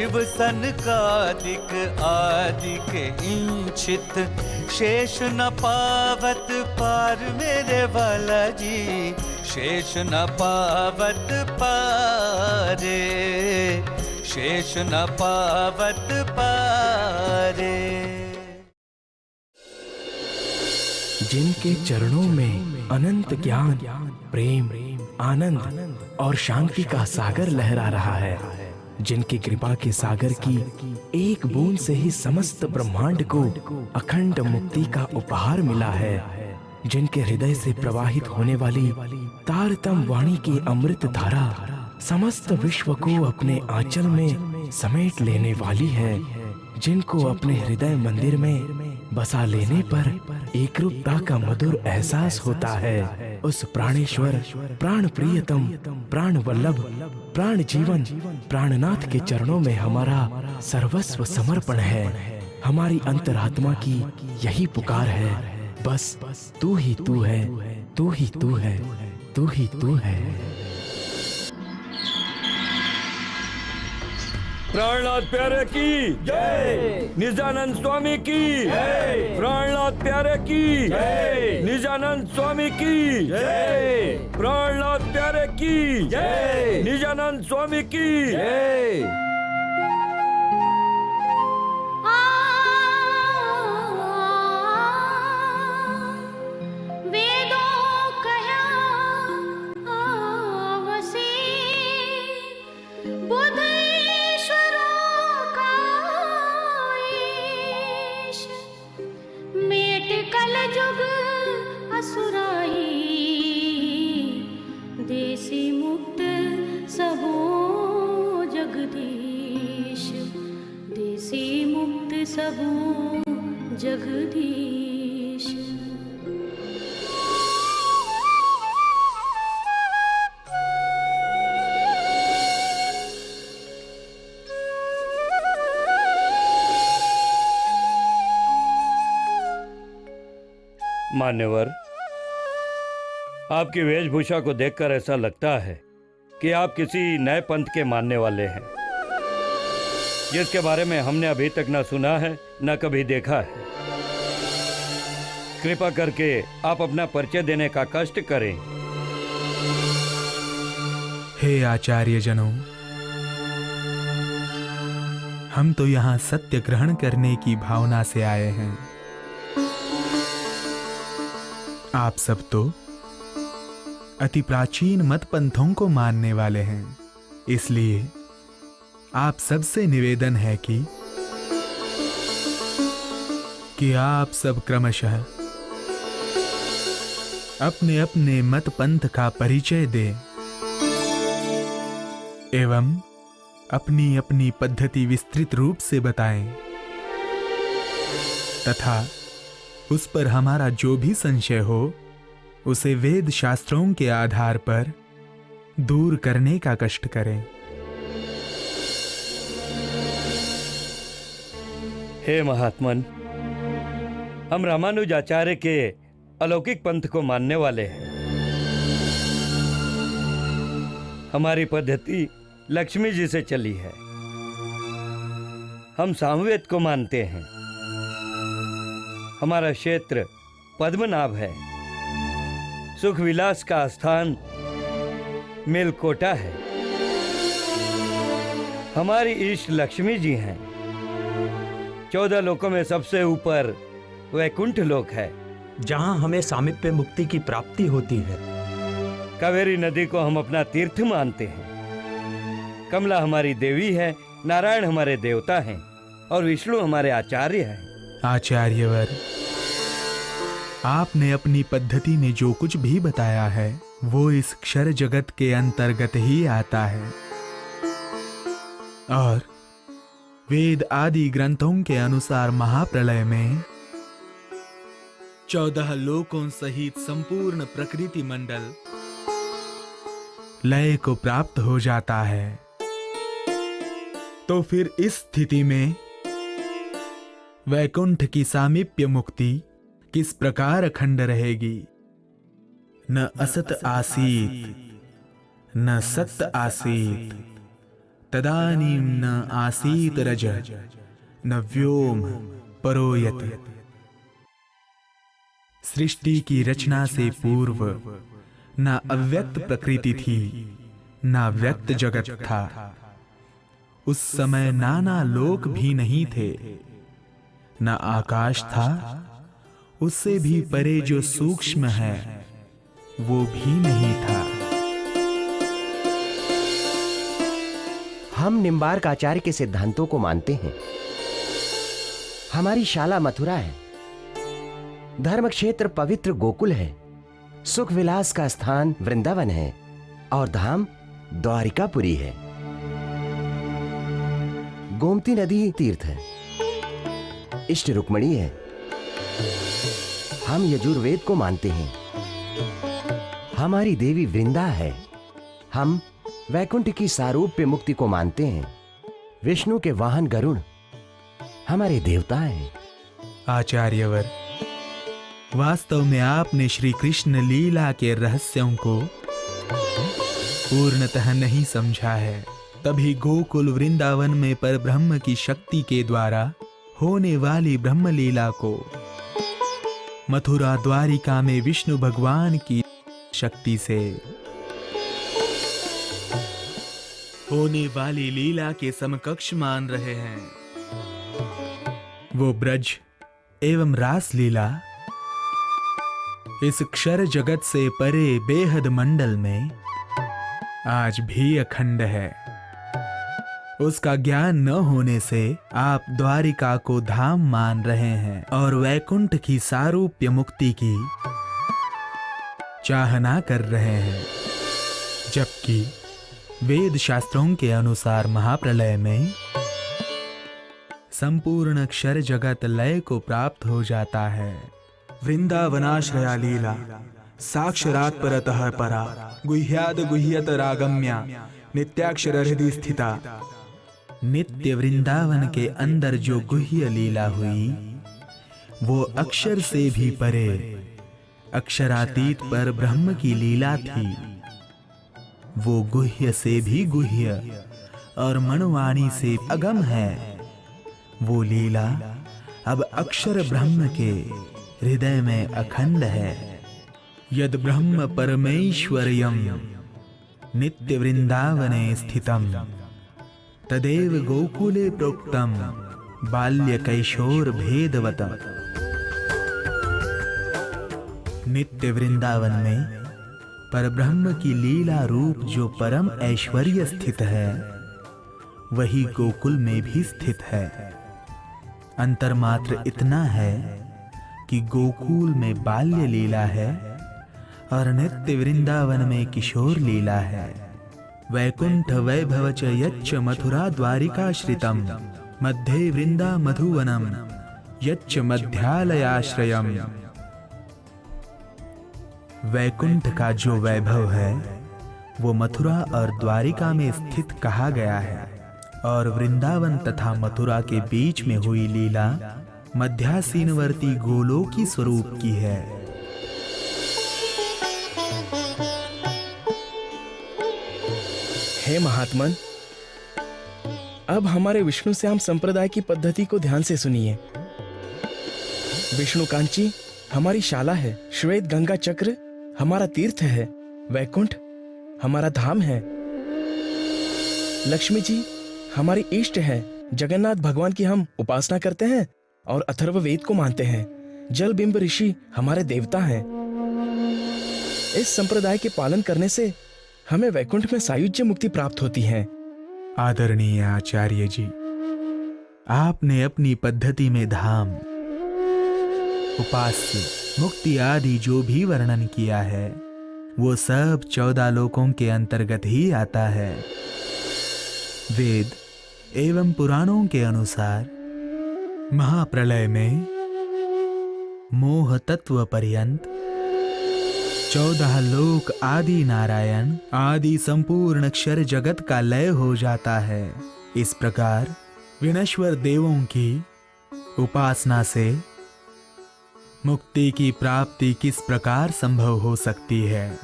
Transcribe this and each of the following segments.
शिव सनकादिक आदिक इंचित, शेष न पावत पार मेरे वाला जी, शेष न पावत पारे, शेष न पावत पारे। जिनके चरणों में अनंत ज्ञान, प्रेम, आनंद और शांति का सागर लहरा रहा है, जिनकी कृपा के सागर की एक बूंद से ही समस्त ब्रह्मांड को अखंड मुक्ति का उपहार मिला है, जिनके हृदय से प्रवाहित होने वाली तारतम वाणी की अमृत धारा समस्त विश्व को अपने आंचल में समेट लेने वाली है, जिनको अपने हृदय मंदिर में बसा लेने पर एकरूपता का मधुर एहसास होता है, उस प्राणेश्वर, प्राण प्रियतम, प्राण वल्लभ, प्राण जीवन, प्राणनाथ के चरणों में हमारा सर्वस्व समर्पण है। हमारी अंतरात्मा की यही पुकार है, बस तू ही तू है, तू ही तू है, तू ही तू है। प्राणनाथ प्यारे की जय, निजानंद स्वामी की जय, प्राणनाथ प्यारे की जय, निजानंद स्वामी की जय, प्राणनाथ प्यारे की जय, निजानंद स्वामी की जय। देसी मुक्त सबो जगदीश, देसी मुक्त सबो जगदीश। मान्यवर, आपकी वेशभूषा को देखकर ऐसा लगता है कि आप किसी नए पंथ के मानने वाले हैं, जिसके बारे में हमने अभी तक न सुना है न कभी देखा है। कृपा करके आप अपना परिचय देने का कष्ट करें। हे आचार्य जनों, हम तो यहाँ सत्य ग्रहण करने की भावना से आए हैं। आप सब तो अति प्राचीन मत पंथों को मानने वाले हैं, इसलिए आप सबसे निवेदन है कि आप सब क्रमशः अपने अपने मत पंथ का परिचय दें एवं अपनी अपनी पद्धति विस्तृत रूप से बताएं, तथा उस पर हमारा जो भी संशय हो उसे वेद शास्त्रों के आधार पर दूर करने का कष्ट करें। हे महात्मन, हम रामानुजाचार्य के अलौकिक पंथ को मानने वाले हैं। हमारी पद्धति लक्ष्मी जी से चली है। हम सामवेद को मानते हैं। हमारा क्षेत्र पद्मनाभ है। सुख विलास का स्थान मेलकोटा है। हमारी इष्ट लक्ष्मी जी हैं। 14 लोकों में सबसे ऊपर वैकुंठ लोक है, जहां हमें सामीप्य मुक्ति की प्राप्ति होती है। कावेरी नदी को हम अपना तीर्थ मानते हैं। कमला हमारी देवी है, नारायण हमारे देवता हैं और विष्णु हमारे आचार्य हैं। आचार्यवर, आपने अपनी पद्धति में जो कुछ भी बताया है वो इस क्षर जगत के अंतर्गत ही आता है और वेद आदि ग्रंथों के अनुसार महाप्रलय में 14 लोकों सहित संपूर्ण प्रकृति मंडल लय को प्राप्त हो जाता है। तो फिर इस स्थिति में वैकुंठ की सामीप्य मुक्ति किस प्रकार अखंड रहेगी? न असत आसीत न सत आसीत तदानीं न आसीत रज न व्योम परोयत। सृष्टि की रचना से पूर्व न अव्यक्त प्रकृति थी, न व्यक्त जगत था। उस समय नाना लोक भी नहीं थे, न आकाश था, उससे भी परे जो सूक्ष्म है वो भी नहीं था। हम निम्बार्क आचार्य के सिद्धांतों को मानते हैं। हमारी शाला मथुरा है, धर्म क्षेत्र पवित्र गोकुल है, सुख विलास का स्थान वृंदावन है और धाम द्वारिकापुरी है। गोमती नदी तीर्थ है, इष्ट रुक्मणी है। हम यजुर्वेद को मानते हैं। हमारी देवी वृंदा है। हम वैकुंठ की सारूप्य मुक्ति को मानते हैं। विष्णु के वाहन गरुड़ हमारे देवता हैं। आचार्यवर, वास्तव में आपने श्री कृष्ण लीला के रहस्यों को पूर्णतः नहीं समझा है। तभी गोकुल वृंदावन में परब्रह्म की शक्ति के द्वारा होने वाली ब्रह्म लीला को मथुरा द्वारिका में विष्णु भगवान की शक्ति से होने वाली लीला के समकक्ष मान रहे हैं। वो ब्रज एवं रास लीला इस क्षर जगत से परे बेहद मंडल में आज भी अखंड है। उसका ज्ञान न होने से आप द्वारिका को धाम मान रहे हैं और वैकुंठ की सारूप्य मुक्ति की चाहना कर रहे हैं, जबकि वेद शास्त्रों के अनुसार महाप्रलय में संपूर्ण क्षर जगत लय को प्राप्त हो जाता है। वृंदावनाश्रया लीला साक्षरात् परतः परा गुह्याद गुह्यत रागम्या नित्याक्षर हृदय स्थिता। नित्य वृंदावन के अंदर जो गुह्य लीला हुई वो अक्षर से भी परे अक्षरातीत पर ब्रह्म की लीला थी। वो गुह्य से भी गुह्य और मनवाणी से अगम है। वो लीला अब अक्षर ब्रह्म के हृदय में अखंड है। यद ब्रह्म परमेश्वर्यं नित्य वृंदावने स्थितम् तदेव गोकुले प्रोक्तम् बाल्य कैशोर भेदवतम्। नित्य वृंदावन में परब्रह्म की लीला रूप जो परम ऐश्वर्य स्थित है वही गोकुल में भी स्थित है। अंतर मात्र इतना है कि गोकुल में बाल्य लीला है और नित्य वृंदावन में किशोर लीला है। वैकुंठ वैभव च यच्च मथुरा द्वारिकाश्रितम् मध्ये वृंदा मधुवनम् यच्च मध्यालयाश्रयम्। वैकुंठ का जो वैभव है वो मथुरा और द्वारिका में स्थित कहा गया है और वृंदावन तथा मथुरा के बीच में हुई लीला मध्यासीनवर्ती गोलोकी स्वरूप की है। हे महात्मन, अब हमारे विष्णु श्याम संप्रदाय की पद्धति को ध्यान से सुनिए। विष्णु कांची हमारी शाला है, श्वेत गंगा चक्र हमारा तीर्थ है, वैकुंठ हमारा धाम है, लक्ष्मी जी हमारी इष्ट है, जगन्नाथ भगवान की हम उपासना करते हैं और अथर्व वेद को मानते हैं, जल बिंब ऋषि हमारे देवता हैं। इस संप्रदाय के पालन करने से हमें वैकुंठ में सायुज्य मुक्ति प्राप्त होती है। आदरणीय आचार्य जी, आपने अपनी पद्धति में धाम, उपास्य, मुक्ति आदि जो भी वर्णन किया है वो सब 14 लोकों के अंतर्गत ही आता है। वेद एवं पुराणों के अनुसार महाप्रलय में मोह तत्व पर्यंत 14 लोक आदि नारायण आदि संपूर्ण अक्षर जगत का लय हो जाता है। इस प्रकार विनश्वर देवों की उपासना से मुक्ति की प्राप्ति किस प्रकार संभव हो सकती है?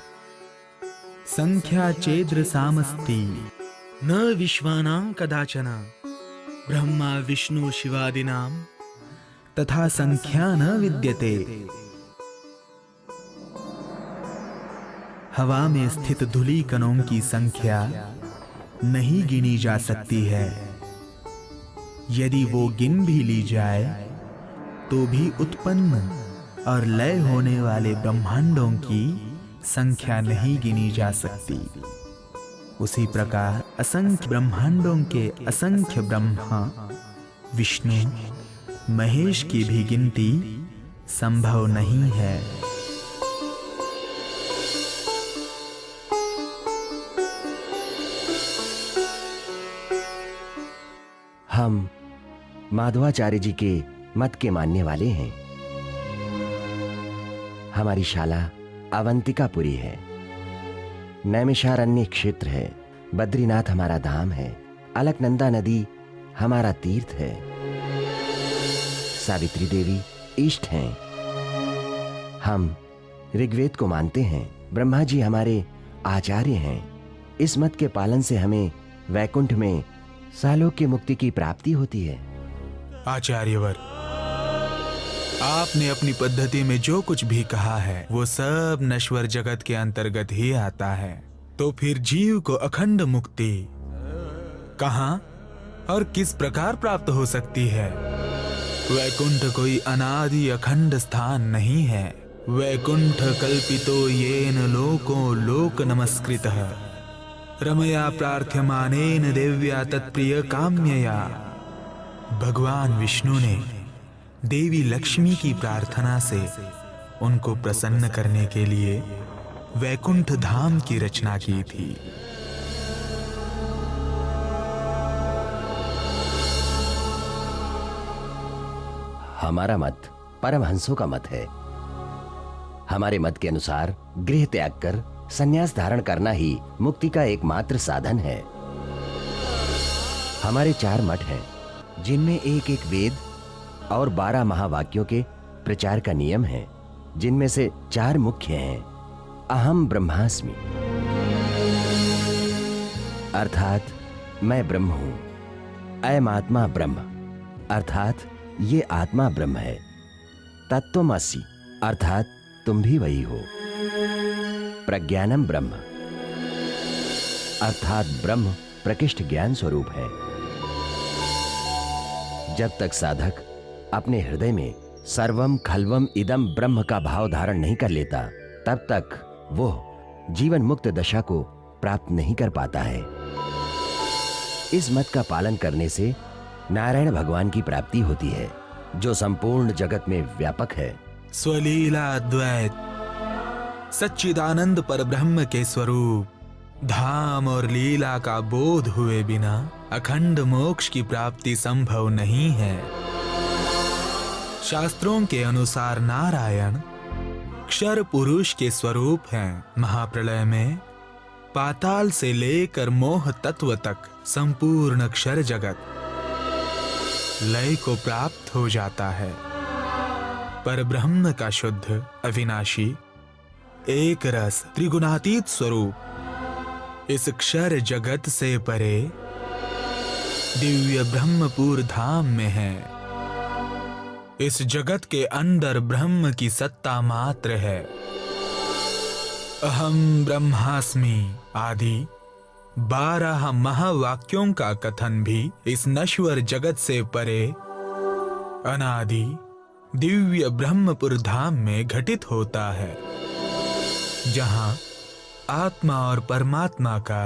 संख्या चेद्र सामस्ति न विश्वानां कदाचन ब्रह्मा विष्णु शिवादिनां तथा संख्या न विद्यते। हवा में स्थित धूलि कणों की संख्या नहीं गिनी जा सकती है। यदि वो गिन भी ली जाए तो भी उत्पन्न और लय होने वाले ब्रह्मांडों की संख्या नहीं गिनी जा सकती। उसी प्रकार असंख्य ब्रह्मांडों के असंख्य ब्रह्मा विष्णु महेश की भी गिनती संभव नहीं है। हम माधवाचार्य जी के मत के मानने वाले हैं। हमारी शाला अवंतिकापुरी है, नैमिषारण्य क्षेत्र है, बद्रीनाथ हमारा धाम है, अलकनंदा नदी हमारा तीर्थ है, सावित्री देवी इष्ट हैं। हम ऋग्वेद को मानते हैं, ब्रह्मा जी हमारे आचार्य हैं। इस मत के पालन से हमें वैकुंठ में सालोक्य मुक्ति की प्राप्ति होती है। आचार्यवर, आपने अपनी पद्धति में जो कुछ भी कहा है वो सब नश्वर जगत के अंतर्गत ही आता है। तो फिर जीव को अखंड मुक्ति कहां और किस प्रकार प्राप्त हो सकती है? वैकुंठ कोई अनादि अखंड स्थान नहीं है। वैकुंठ कल्पितो येन लोको लोक नमस्कृतः रमया प्रार्थ्यमानेन देव्या तत्प्रिय काम्यया। भगवान विष्णु ने देवी लक्ष्मी की प्रार्थना से उनको प्रसन्न करने के लिए वैकुंठ धाम की रचना की थी। हमारा मत परमहंसों का मत है। हमारे मत के अनुसार गृह त्याग कर संन्यास धारण करना ही मुक्ति का एकमात्र साधन है। हमारे 4 मठ हैं, जिनमें एक एक वेद और 12 महावाक्यों के प्रचार का नियम है, जिनमें से 4 मुख्य हैं। अहम ब्रह्मास्मि अर्थात मैं ब्रह्म हूं। अयम आत्मा ब्रह्म अर्थात ये आत्मा ब्रह्म है। तत्त्वमसि अर्थात तुम भी वही हो। प्रज्ञानम ब्रह्म अर्थात ब्रह्म प्रकृष्ट ज्ञान स्वरूप है। जब तक साधक अपने हृदय में सर्वम खल्वम इदम ब्रह्म का भाव धारण नहीं कर लेता, तब तक वो जीवन मुक्त दशा को प्राप्त नहीं कर पाता है। इस मत का पालन करने से नारायण भगवान की प्राप्ति होती है, जो संपूर्ण जगत में व्यापक है। स्वलीला द्वैत सच्चिदानंद पर ब्रह्म के स्वरूप धाम और लीला का बोध हुए बिना अखंड मोक्ष की प्राप्ति संभव नहीं है। शास्त्रों के अनुसार नारायण क्षर पुरुष के स्वरूप हैं। महाप्रलय में पाताल से लेकर मोह तत्व तक संपूर्ण क्षर जगत लय को प्राप्त हो जाता है। पर ब्रह्म का शुद्ध अविनाशी एक रस त्रिगुणातीत स्वरूप इस क्षर जगत से परे दिव्य ब्रह्मपुर धाम में है। इस जगत के अंदर ब्रह्म की सत्ता मात्र है। अहम ब्रह्मास्मि आदि 12 महावाक्यों का कथन भी इस नश्वर जगत से परे अनादि दिव्य ब्रह्मपुर धाम में घटित होता है, जहां आत्मा और परमात्मा का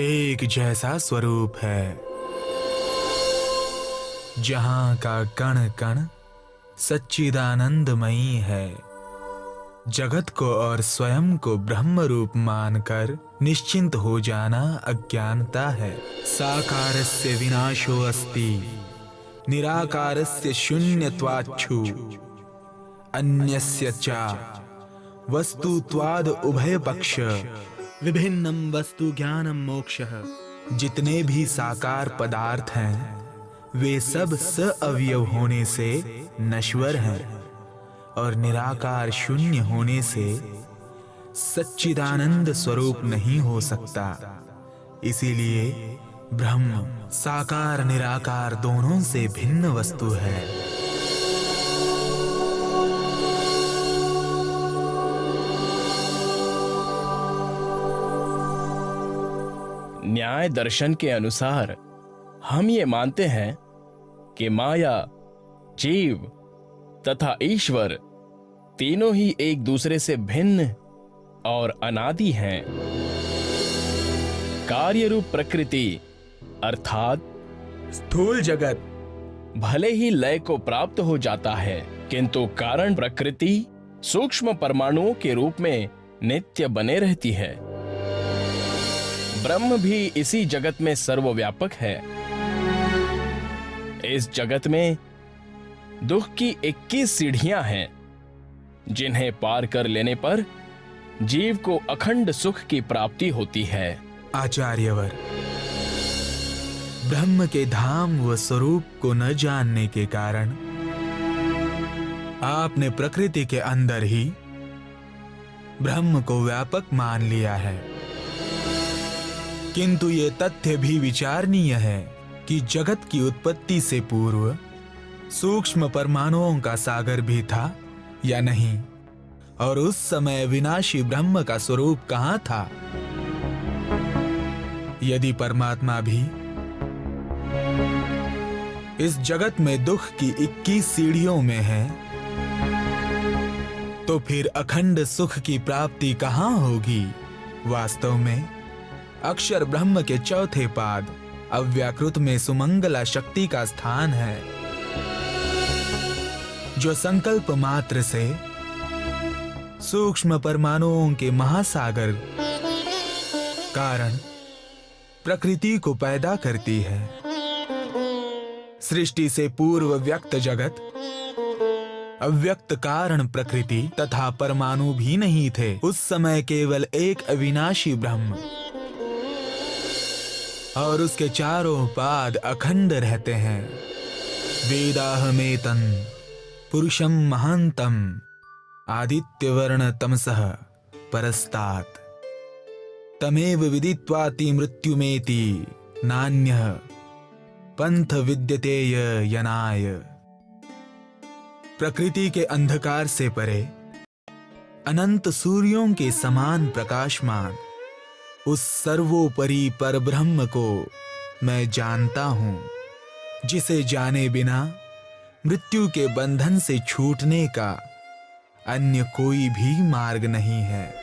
एक जैसा स्वरूप है, जहां का कण कण सच्चिदानंदमयी है। जगत को और स्वयं को ब्रह्म रूप मानकर निश्चिंत हो जाना अज्ञानता है। साकारस्य विनाशो अस्ति निराकारस्य शून्यत्वाच्छु अन्यस्य च वस्तुत्वाद उभय पक्ष विभिन्नम वस्तु ज्ञानम मोक्षः। जितने भी साकार पदार्थ हैं वे सब सअवयव होने से नश्वर हैं और निराकार शून्य होने से सच्चिदानंद स्वरूप नहीं हो सकता। इसीलिए ब्रह्म साकार निराकार दोनों से भिन्न वस्तु है। न्याय दर्शन के अनुसार हम ये मानते हैं कि माया, जीव तथा ईश्वर तीनों ही एक दूसरे से भिन्न और अनादि हैं। कार्य रूप प्रकृति अर्थात स्थूल जगत भले ही लय को प्राप्त हो जाता है, किंतु कारण प्रकृति सूक्ष्म परमाणुओं के रूप में नित्य बने रहती है। ब्रह्म भी इसी जगत में सर्वव्यापक है। इस जगत में दुख की 21 सीढ़ियां हैं, जिन्हें पार कर लेने पर जीव को अखंड सुख की प्राप्ति होती है। आचार्यवर, ब्रह्म के धाम व स्वरूप को न जानने के कारण आपने प्रकृति के अंदर ही ब्रह्म को व्यापक मान लिया है। किंतु ये तथ्य भी विचारणीय है कि जगत की उत्पत्ति से पूर्व सूक्ष्म परमाणुओं का सागर भी था या नहीं, और उस समय विनाशी ब्रह्म का स्वरूप कहां था। यदि परमात्मा भी इस जगत में दुख की 21 सीढ़ियों में है, तो फिर अखंड सुख की प्राप्ति कहां होगी। वास्तव में अक्षर ब्रह्म के चौथे पाद अव्याकृत में सुमंगला शक्ति का स्थान है, जो संकल्प मात्र से सूक्ष्म परमाणुओं के महासागर कारण प्रकृति को पैदा करती है। सृष्टि से पूर्व व्यक्त जगत, अव्यक्त कारण प्रकृति तथा परमाणु भी नहीं थे। उस समय केवल एक अविनाशी ब्रह्म और उसके चारों पाद अखंड रहते हैं। वेदाहमेतं पुरुषं महांतम आदित्यवर्ण तमसः परस्तात् तमेव विदित्वाति मृत्युमेति नान्यः पंथ विद्यते यनाय। प्रकृति के अंधकार से परे अनंत सूर्यों के समान प्रकाशमान उस सर्वोपरि पर ब्रह्म को मैं जानता हूं, जिसे जाने बिना मृत्यु के बंधन से छूटने का अन्य कोई भी मार्ग नहीं है।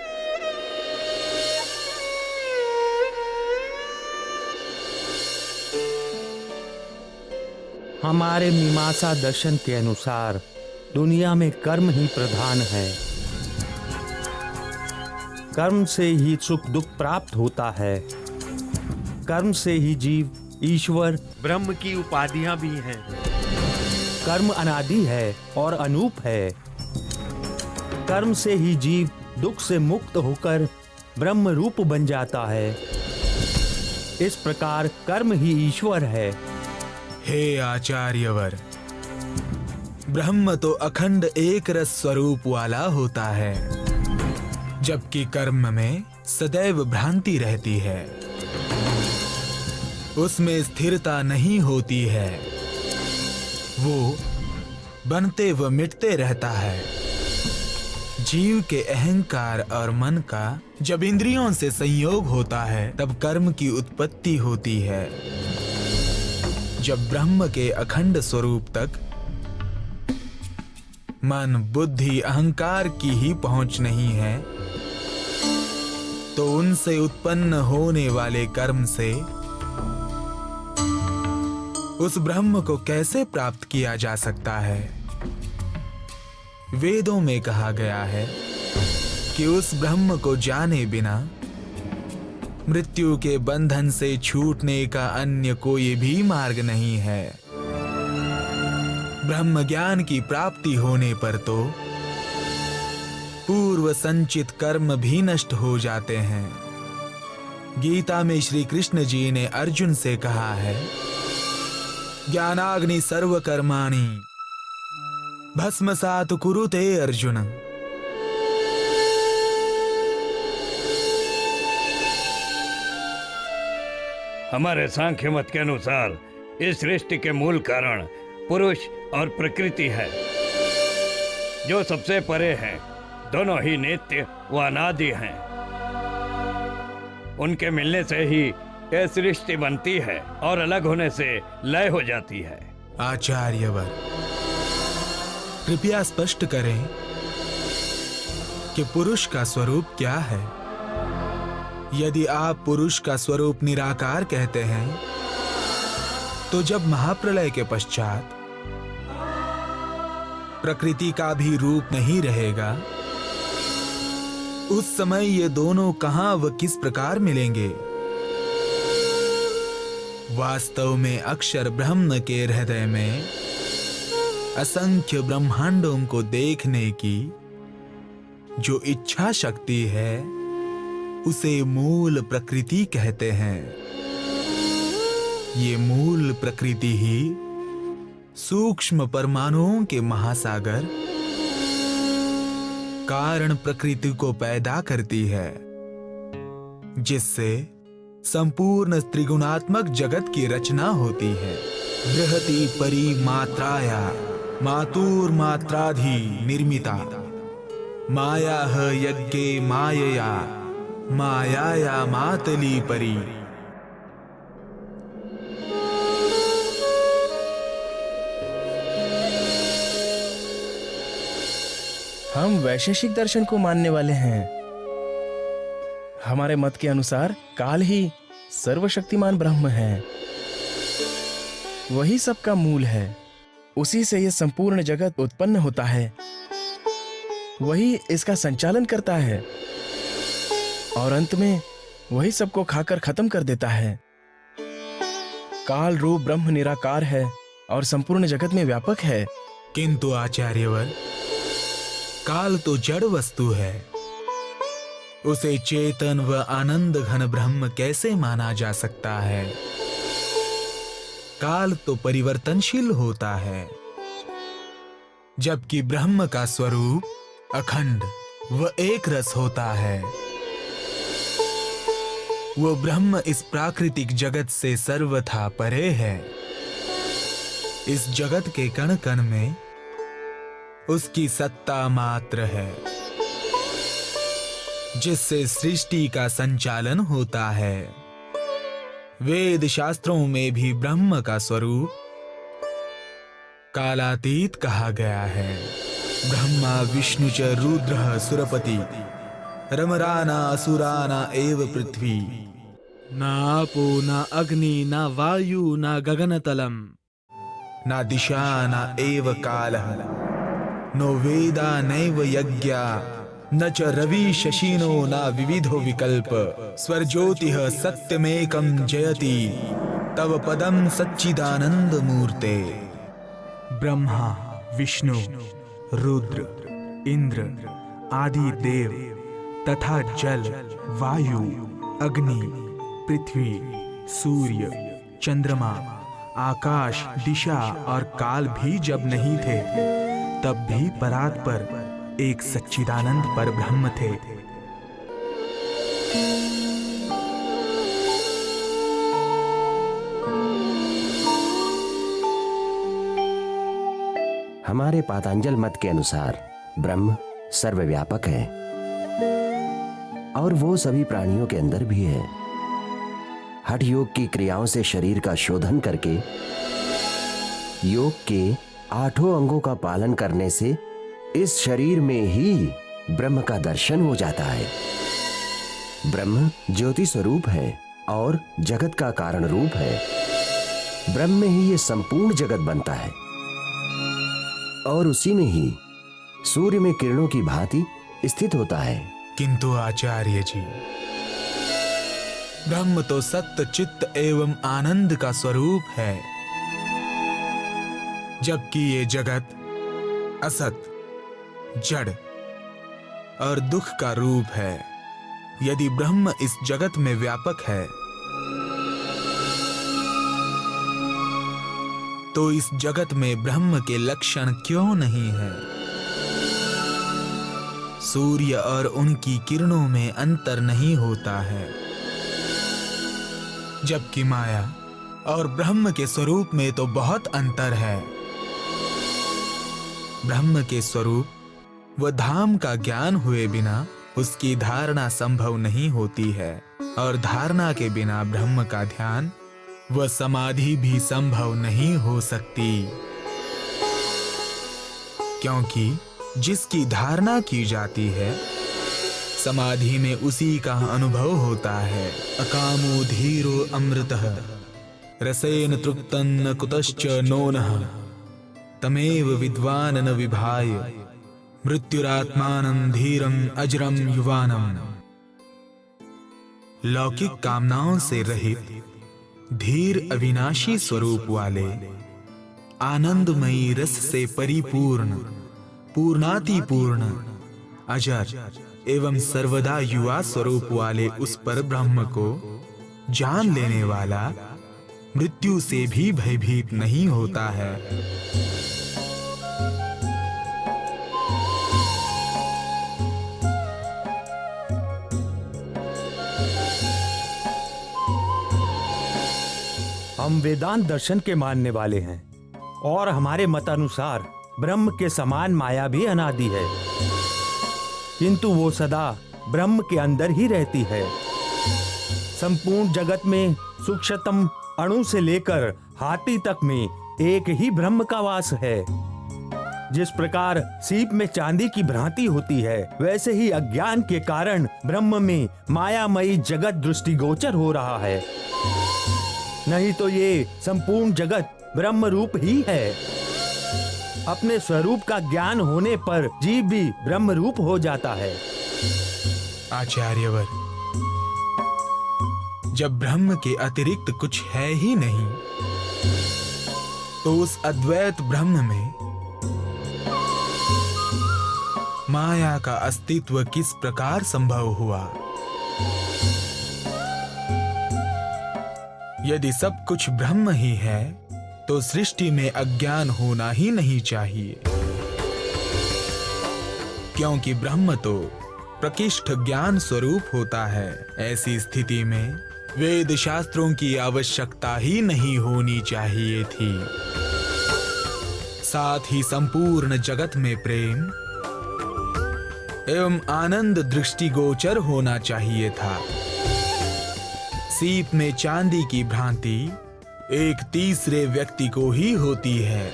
हमारे मीमांसा दर्शन के अनुसार दुनिया में कर्म ही प्रधान है। कर्म से ही सुख दुख प्राप्त होता है। कर्म से ही जीव ईश्वर ब्रह्म की उपाधियां भी हैं। कर्म अनादि है और अनूप है। कर्म से ही जीव दुख से मुक्त होकर ब्रह्म रूप बन जाता है। इस प्रकार कर्म ही ईश्वर है। हे आचार्यवर, ब्रह्म तो अखंड एक रस स्वरूप वाला होता है, जबकि कर्म में सदैव भ्रांति रहती है, उसमें स्थिरता नहीं होती है, वो बनते व मिटते रहता है। जीव के अहंकार और मन का जब इंद्रियों से संयोग होता है, तब कर्म की उत्पत्ति होती है। जब ब्रह्म के अखंड स्वरूप तक मन बुद्धि अहंकार की ही पहुंच नहीं है, तो उनसे उत्पन्न होने वाले कर्म से उस ब्रह्म को कैसे प्राप्त किया जा सकता है। वेदों में कहा गया है कि उस ब्रह्म को जाने बिना मृत्यु के बंधन से छूटने का अन्य कोई भी मार्ग नहीं है। ब्रह्म ज्ञान की प्राप्ति होने पर तो पूर्व संचित कर्म भी नष्ट हो जाते हैं। गीता में श्री कृष्ण जी ने अर्जुन से कहा है, ज्ञानाग्नि सर्व कर्माणि भस्मसात् कुरुते अर्जुन। हमारे सांख्य मत के अनुसार इस सृष्टि के मूल कारण पुरुष और प्रकृति है, जो सबसे परे हैं। दोनों ही नित्य व अनादि हैं। उनके मिलने से ही यह सृष्टि बनती है और अलग होने से लय हो जाती है। आचार्यवर, कृपया स्पष्ट करें कि पुरुष का स्वरूप क्या है। यदि आप पुरुष का स्वरूप निराकार कहते हैं, तो जब महाप्रलय के पश्चात प्रकृति का भी रूप नहीं रहेगा, उस समय ये दोनों कहां व किस प्रकार मिलेंगे? वास्तव में अक्षर ब्रह्म के हृदय में असंख्य ब्रह्मांडों को देखने की जो इच्छा शक्ति है, उसे मूल प्रकृति कहते हैं। ये मूल प्रकृति ही सूक्ष्म परमाणुओं के महासागर कारण प्रकृति को पैदा करती है, जिससे संपूर्ण त्रिगुणात्मक जगत की रचना होती है। बृहति परि मात्राया मातुर्मात्राधि निर्मिता माया यज्ञे मायया मायाया मातली परि। हम वैशेषिक दर्शन को मानने वाले हैं। हमारे मत के अनुसार काल ही सर्वशक्तिमान ब्रह्म है, वही सबका मूल है। उसी से यह संपूर्ण जगत उत्पन्न होता है, वही इसका संचालन करता है और अंत में वही सबको खाकर खत्म कर देता है। काल रूप ब्रह्म निराकार है और संपूर्ण जगत में व्यापक है। किंतु आचार्यवर, काल तो जड़ वस्तु है, उसे चेतन व आनंद घन ब्रह्म कैसे माना जा सकता है? काल तो परिवर्तनशील होता है, जबकि ब्रह्म का स्वरूप अखंड व एक रस होता है। वो ब्रह्म इस प्राकृतिक जगत से सर्वथा परे है। इस जगत के कण कण में उसकी सत्ता मात्र है, जिससे सृष्टि का संचालन होता है। वेद शास्त्रों में भी ब्रह्म का स्वरूप कालातीत कहा गया है। ब्रह्मा विष्णु च रुद्रः सुरपति रमराना असुराना एव पृथ्वी। न आपो न अग्नि न वायु न गगनतलम न दिशा न एव कालः नो वेदा नैव यज्ञा न च रवि शशिनो न विविधो विकल्प। स्वर्ज्योतिः सत्यमेकं जयति तव पदं सच्चिदानंद मूर्ते। ब्रह्मा विष्णु रुद्र इंद्र आदि देव तथा जल वायु अग्नि पृथ्वी सूर्य चंद्रमा आकाश दिशा और काल भी जब नहीं थे, तब भी परात पर एक सच्चिदानंद पर ब्रह्म थे। हमारे पातंजल मत के अनुसार ब्रह्म सर्वव्यापक है और वो सभी प्राणियों के अंदर भी है। हठ योग की क्रियाओं से शरीर का शोधन करके योग के 8 अंगों का पालन करने से इस शरीर में ही ब्रह्म का दर्शन हो जाता है। ब्रह्म ज्योति स्वरूप है और जगत का कारण रूप है। ब्रह्म में ही ये संपूर्ण जगत बनता है और उसी में ही सूर्य में किरणों की भांति स्थित होता है। किंतु आचार्य जी, ब्रह्म तो सत्य चित्त एवं आनंद का स्वरूप है, जबकि ये जगत असत जड़ और दुख का रूप है। यदि ब्रह्म इस जगत में व्यापक है, तो इस जगत में ब्रह्म के लक्षण क्यों नहीं है? सूर्य और उनकी किरणों में अंतर नहीं होता है। जबकि माया और ब्रह्म के स्वरूप में तो बहुत अंतर है। ब्रह्म के स्वरूप व धाम का ज्ञान हुए बिना उसकी धारणा संभव नहीं होती है, और धारणा के बिना ब्रह्म का ध्यान व समाधि भी संभव नहीं हो सकती, क्योंकि जिसकी धारणा की जाती है समाधि में उसी का अनुभव होता है। अकामो धीरो अमृतः रसेन तृप्तं न कुतश्च नोनः तमेव विद्वान् न विभाय मृत्युरात्मानं धीरं अजरं युवानम्। लौकिक कामनाओं से रहित धीर अविनाशी स्वरूप वाले, आनंदमयी रस से परिपूर्ण, पूर्णातिपूर्ण, अजर एवं सर्वदा युवा स्वरूप वाले उस पर ब्रह्म को जान लेने वाला मृत्यु से भी भयभीत नहीं होता है। हम वेदांत दर्शन के मानने वाले हैं और हमारे मत अनुसार ब्रह्म के समान माया भी अनादि है, किंतु वो सदा ब्रह्म के अंदर ही रहती है। संपूर्ण जगत में सूक्ष्मतम अणु से लेकर हाथी तक में एक ही ब्रह्म का वास है। जिस प्रकार सीप में चांदी की भ्रांति होती है, वैसे ही अज्ञान के कारण ब्रह्म में मायामयी जगत दृष्टिगोचर हो रहा है। नहीं तो ये संपूर्ण जगत ब्रह्म रूप ही है। अपने स्वरूप का ज्ञान होने पर जीव भी ब्रह्म रूप हो जाता है। आचार्यवर, जब ब्रह्म के अतिरिक्त कुछ है ही नहीं, तो उस अद्वैत ब्रह्म में माया का अस्तित्व किस प्रकार संभव हुआ? यदि सब कुछ ब्रह्म ही है, तो सृष्टि में अज्ञान होना ही नहीं चाहिए, क्योंकि ब्रह्म तो प्रकृष्ट ज्ञान स्वरूप होता है। ऐसी स्थिति में वेद शास्त्रों की आवश्यकता ही नहीं होनी चाहिए थी। साथ ही संपूर्ण जगत में प्रेम एवं आनंद दृष्टिगोचर होना चाहिए था। सीप में चांदी की भ्रांति एक तीसरे व्यक्ति को ही होती है,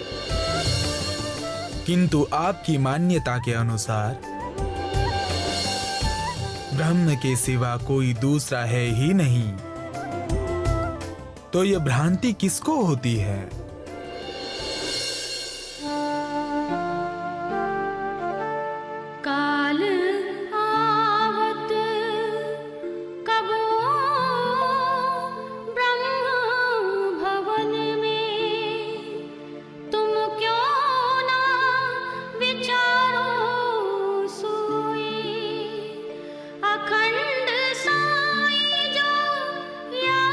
किंतु आपकी मान्यता के अनुसार ब्रह्म के सिवा कोई दूसरा है ही नहीं, तो यह भ्रांति किसको होती है? काल आवत कबो ब्रह्म भवन में, तुम क्यों ना विचारो सोई, अखंड साई जो या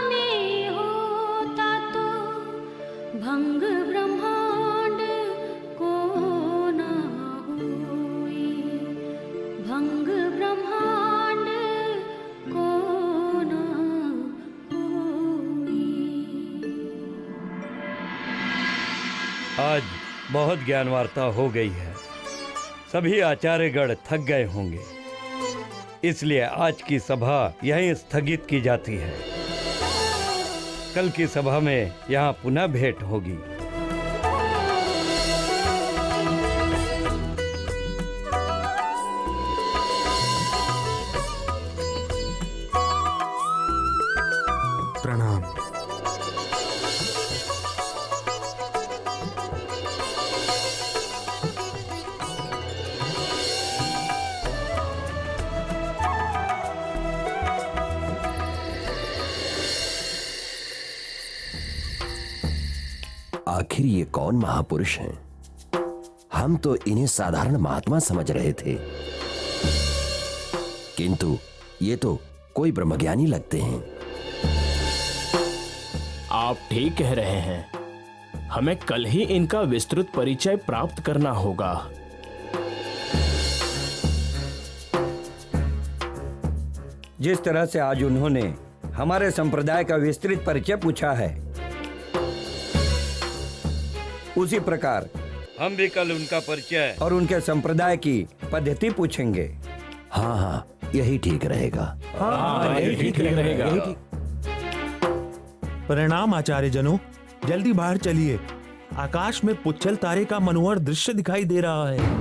में होता तो भंग ब्रह्मांड को ना होई, भंग ब्रह्मांड को ना होई। आज बहुत ज्ञान वार्ता हो गई है। सभी आचार्यगण थक गए होंगे, इसलिए आज की सभा यहीं स्थगित की जाती है। कल की सभा में यहाँ पुनः भेंट होगी। प्रणाम। आखिर ये कौन महापुरुष हैं? हम तो इन्हें साधारण महात्मा समझ रहे थे, किंतु ये तो कोई ब्रह्मज्ञानी लगते हैं। आप ठीक कह रहे हैं। हमें कल ही इनका विस्तृत परिचय प्राप्त करना होगा। जिस तरह से आज उन्होंने हमारे संप्रदाय का विस्तृत परिचय पूछा है, उसी प्रकार हम भी कल उनका परिचय और उनके संप्रदाय की पद्धति पूछेंगे। हाँ हाँ, यही ठीक रहेगा। प्रणाम आचार्य जनों, जल्दी बाहर चलिए। आकाश में पुच्छल तारे का मनोहर दृश्य दिखाई दे रहा है।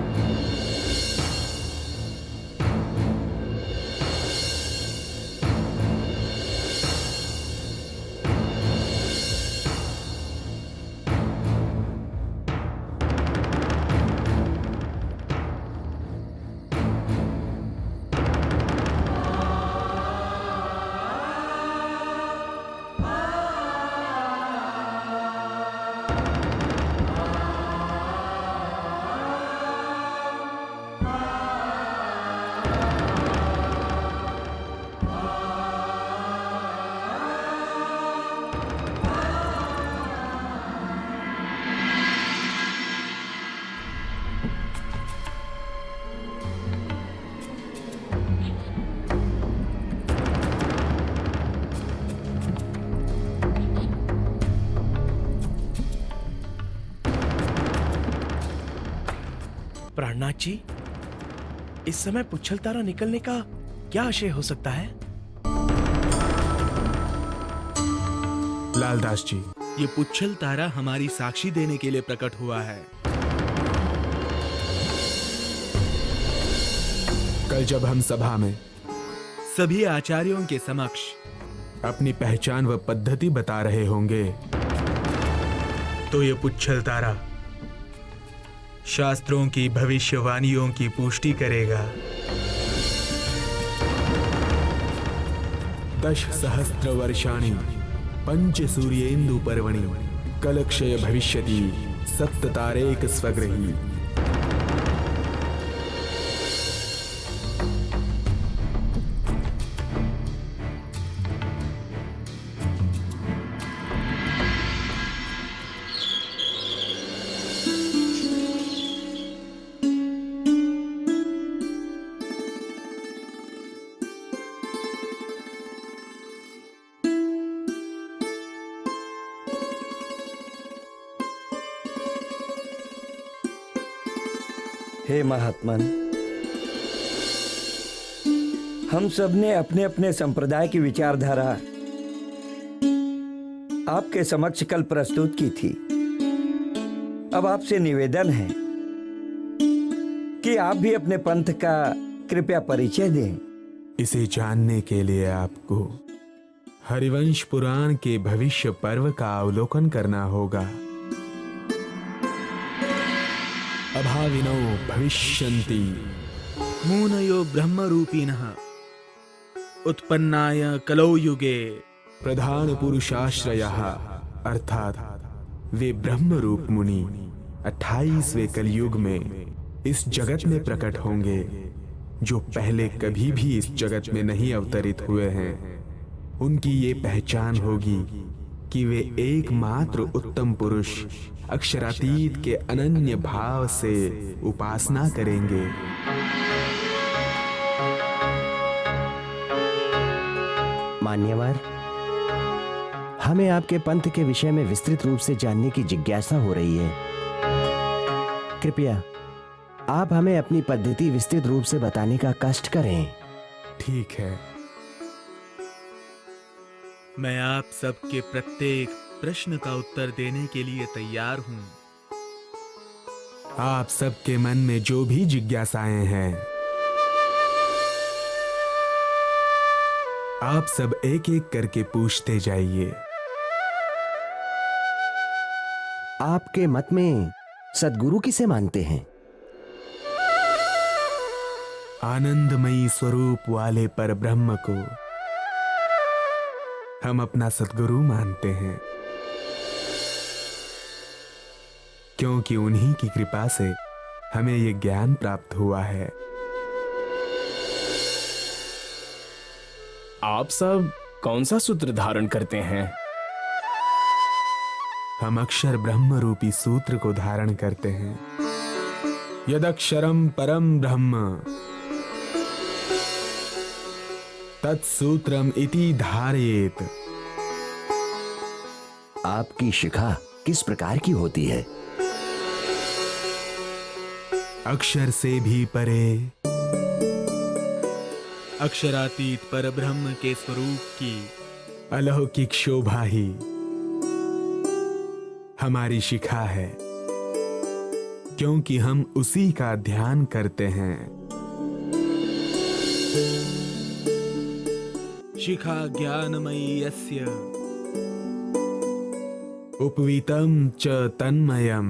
प्राणनाथ जी, इस समय पुच्छल तारा निकलने का क्या आशय हो सकता है? लालदास जी, ये पुच्छल तारा हमारी साक्षी देने के लिए प्रकट हुआ है। कल जब हम सभा में सभी आचार्यों के समक्ष अपनी पहचान व पद्धति बता रहे होंगे तो ये पुच्छल तारा शास्त्रों की भविष्यवाणियों की पुष्टि करेगा। 10 सहस्त्र वर्षाणि पंच सूर्येन्दु पर्वणि कलक्षय भविष्यति सप्त तारेक स्वग्रही। हे महात्मन, हम सब ने अपने अपने संप्रदाय की विचारधारा आपके समक्ष कल प्रस्तुत की थी। अब आपसे निवेदन है कि आप भी अपने पंथ का कृपया परिचय दें। इसे जानने के लिए आपको हरिवंश पुराण के भविष्य पर्व का अवलोकन करना होगा। अभाविनो भविष्यन्ति मूनयो ब्रह्मरूपिणः उत्पन्नाय कलौ युगे। प्रधान पुरुषाश्रयः अर्थात वे ब्रह्म रूप मुनि 28वें कलयुग में इस जगत में प्रकट होंगे, जो पहले कभी भी इस जगत में नहीं अवतरित हुए हैं। उनकी ये पहचान होगी कि वे एकमात्र उत्तम पुरुष अक्षरातीत के अनन्य भाव से उपासना करेंगे। मान्यवर, हमें आपके पंथ के विषय में विस्तृत रूप से जानने की जिज्ञासा हो रही है। कृपया आप हमें अपनी पद्धति विस्तृत रूप से बताने का कष्ट करें। ठीक है। मैं आप सबके प्रत्येक प्रश्न का उत्तर देने के लिए तैयार हूं। आप सबके मन में जो भी जिज्ञासाएं हैं, आप सब एक एक करके पूछते जाइए। आपके मत में सद्गुरु किसे मानते हैं? आनंदमयी स्वरूप वाले पर ब्रह्म को हम अपना सद्गुरु मानते हैं, क्योंकि उन्हीं की कृपा से हमें ये ज्ञान प्राप्त हुआ है। आप सब कौन सा सूत्र धारण करते हैं? हम अक्षर ब्रह्म रूपी सूत्र को धारण करते हैं। यदक्षरम परम ब्रह्म तत्सूत्रम इति धारयेत। आपकी शिखा किस प्रकार की होती है? अक्षर से भी परे, अक्षरातीत परब्रह्म के स्वरूप की अलौकिक शोभा ही हमारी शिखा है, क्योंकि हम उसी का ध्यान करते हैं। शिखा ज्ञानमयी यस्य उपवीतम च तन्मयम।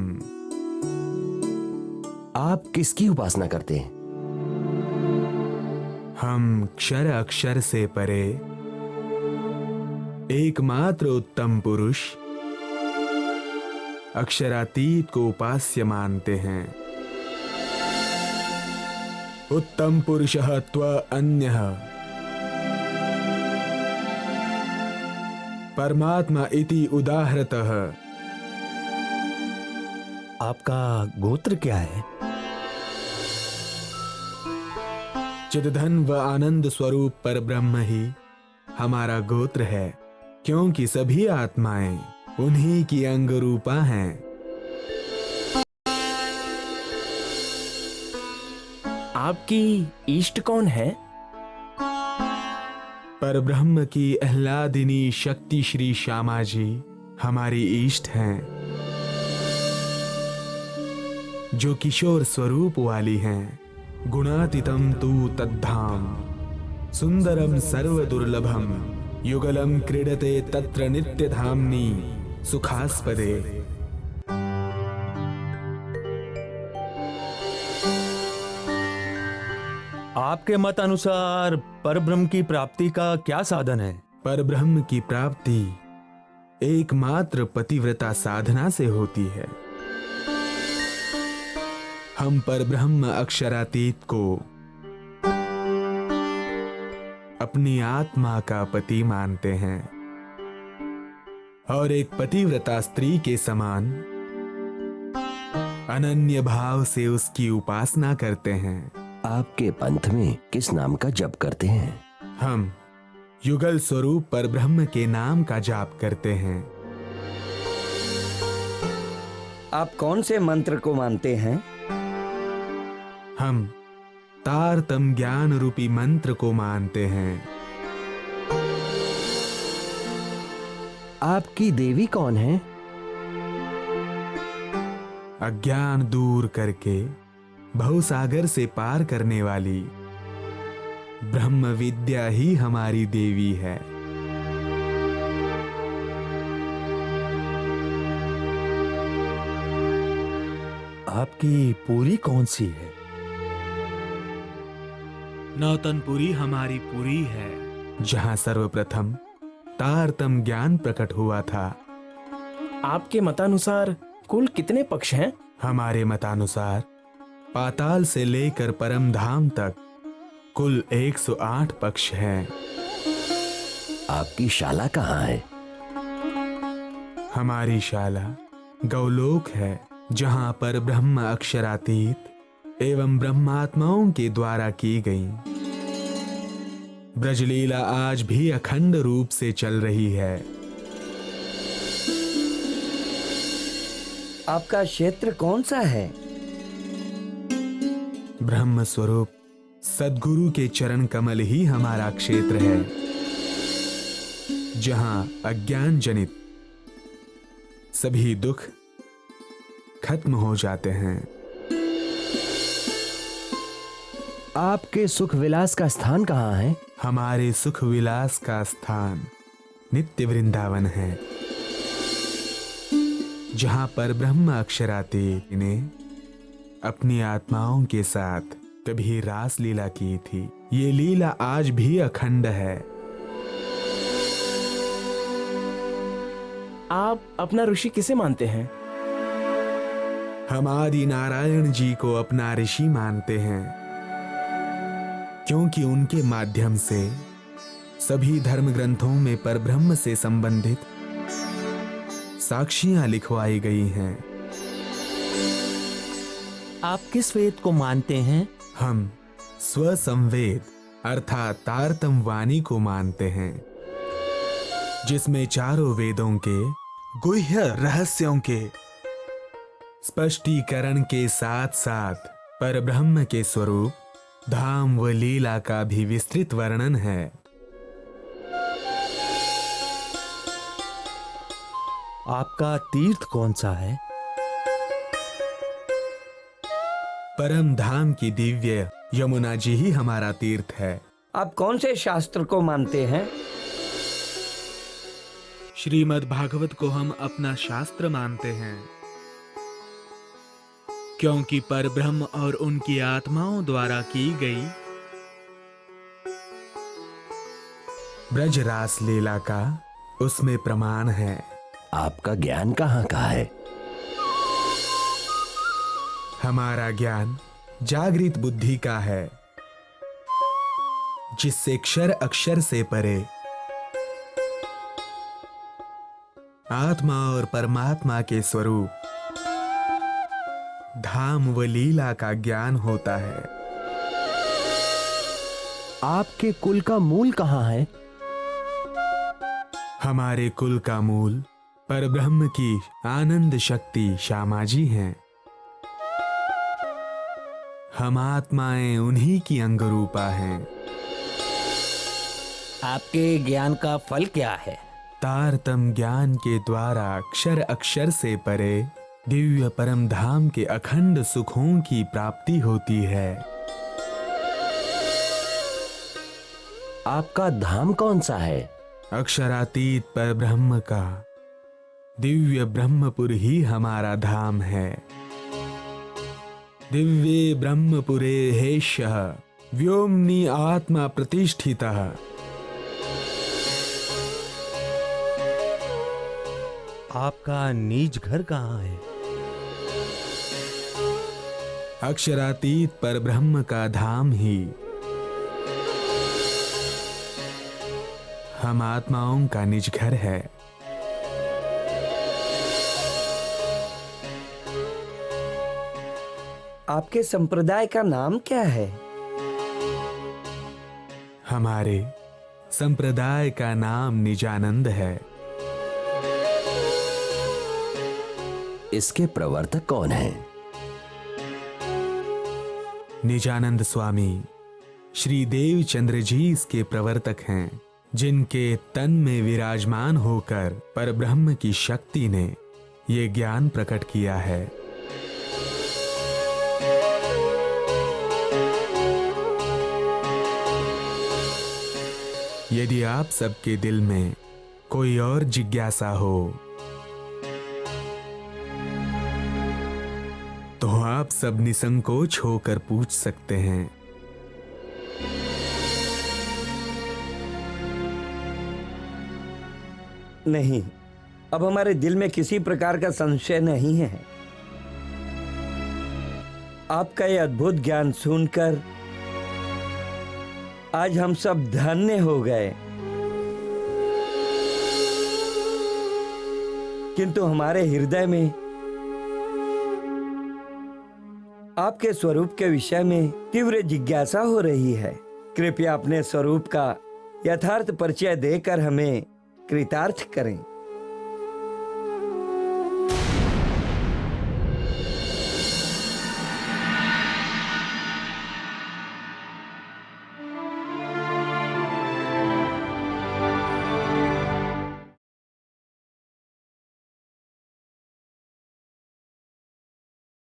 आप किसकी उपासना करते हैं? हम क्षर अक्षर से परे एकमात्र उत्तम पुरुष अक्षरातीत को उपास्य मानते हैं। उत्तम पुरुषः त्व अन्यः परमात्मा इति उदाहरतः। आपका गोत्र क्या है? चिदधन व आनंद स्वरूप पर ब्रह्म ही हमारा गोत्र है, क्योंकि सभी आत्माएं उन्हीं की अंग रूपा हैं। आपकी इष्ट कौन है? पर ब्रह्म की आह्लादिनी शक्ति श्री श्यामा जी हमारी इष्ट हैं, जो किशोर स्वरूप वाली हैं। गुणातीतम तू तद्धाम सुंदरम सर्व दुर्लभम युगलम क्रीडते तत्र नित्य धामनी सुखास्पदे। आपके मत अनुसार परब्रह्म की प्राप्ति का क्या साधन है? पर ब्रह्म की प्राप्ति एकमात्र पतिव्रता साधना से होती है। हम पर ब्रह्म अक्षरातीत को अपनी आत्मा का पति मानते हैं और एक पतिव्रता स्त्री के समान अनन्य भाव से उसकी उपासना करते हैं। आपके पंथ में किस नाम का जप करते हैं? हम युगल स्वरूप पर ब्रह्म के नाम का जाप करते हैं। आप कौन से मंत्र को मानते हैं? हम तारतम ज्ञान रूपी मंत्र को मानते हैं। आपकी देवी कौन है? अज्ञान दूर करके भवसागर से पार करने वाली ब्रह्म विद्या ही हमारी देवी है। आपकी पूरी कौन सी है? नौतनपुरी हमारी पुरी है, जहां सर्वप्रथम तारतम ज्ञान प्रकट हुआ था। आपके मतानुसार कुल कितने पक्ष हैं? हमारे मतानुसार पाताल से लेकर परम धाम तक कुल 108 पक्ष हैं। आपकी शाला कहाँ है? हमारी शाला गौलोक है, जहां पर ब्रह्म अक्षरातीत एवं ब्रह्मात्माओं के द्वारा की गई ब्रजलीला आज भी अखंड रूप से चल रही है। आपका क्षेत्र कौन सा है? ब्रह्म स्वरूप सद्गुरु के चरण कमल ही हमारा क्षेत्र है, जहां अज्ञान जनित सभी दुख खत्म हो जाते हैं। आपके सुख विलास का स्थान कहाँ है? हमारे सुख विलास का स्थान नित्य वृंदावन है, जहां पर ब्रह्म अक्षरातीत ने अपनी आत्माओं के साथ कभी रास लीला की थी। ये लीला आज भी अखंड है। आप अपना ऋषि किसे मानते हैं? हम आदि नारायण जी को अपना ऋषि मानते हैं, क्योंकि उनके माध्यम से सभी धर्म ग्रंथों में परब्रह्म से संबंधित साक्षियां लिखवाई गई हैं। आप किस वेद को मानते हैं? हम स्वसंवेद अर्थात तारतम वाणी को मानते हैं, जिसमें चारों वेदों के गुह्य रहस्यों के स्पष्टीकरण के साथ साथ परब्रह्म के स्वरूप, धाम व लीला का भी विस्तृत वर्णन है। आपका तीर्थ कौन सा है? परम धाम की दिव्य यमुना जी ही हमारा तीर्थ है। आप कौन से शास्त्र को मानते हैं? श्रीमद् भागवत को हम अपना शास्त्र मानते हैं, क्योंकि परब्रह्म और उनकी आत्माओं द्वारा की गई ब्रज रास लीला का उसमें प्रमाण है। आपका ज्ञान कहाँ का है? हमारा ज्ञान जागृत बुद्धि का है, जिससे क्षर अक्षर से परे आत्मा और परमात्मा के स्वरूप, धाम व लीला का ज्ञान होता है। आपके कुल का मूल कहाँ है? हमारे कुल का मूल परब्रह्म की आनंद शक्ति श्यामा जी हैं। हम आत्माएं उन्हीं की अंगरूपा हैं। आपके ज्ञान का फल क्या है? तारतम ज्ञान के द्वारा अक्षर अक्षर से परे दिव्य परम धाम के अखंड सुखों की प्राप्ति होती है। आपका धाम कौन सा है? अक्षरातीत पर ब्रह्म का दिव्य ब्रह्मपुर ही हमारा धाम है। दिव्ये ब्रह्मपुरे हेष्यः व्योमनि आत्मा प्रतिष्ठितः। आपका निज घर कहाँ है? अक्षरातीत पर ब्रह्म का धाम ही हम आत्माओं का निज घर है। आपके संप्रदाय का नाम क्या है? हमारे संप्रदाय का नाम निजानंद है। इसके प्रवर्तक कौन हैं? निजानंद स्वामी श्री देवचंद्र जी इसके प्रवर्तक हैं, जिनके तन में विराजमान होकर परब्रह्म की शक्ति ने ये ज्ञान प्रकट किया है। यदि आप सबके दिल में कोई और जिज्ञासा हो तो आप सब निसंकोच होकर पूछ सकते हैं। नहीं, अब हमारे दिल में किसी प्रकार का संशय नहीं है। आपका ये अद्भुत ज्ञान सुनकर आज हम सब धन्य हो गए, किंतु हमारे हृदय में आपके स्वरूप के विषय में तीव्र जिज्ञासा हो रही है। कृपया अपने स्वरूप का यथार्थ परिचय देकर हमें कृतार्थ करें।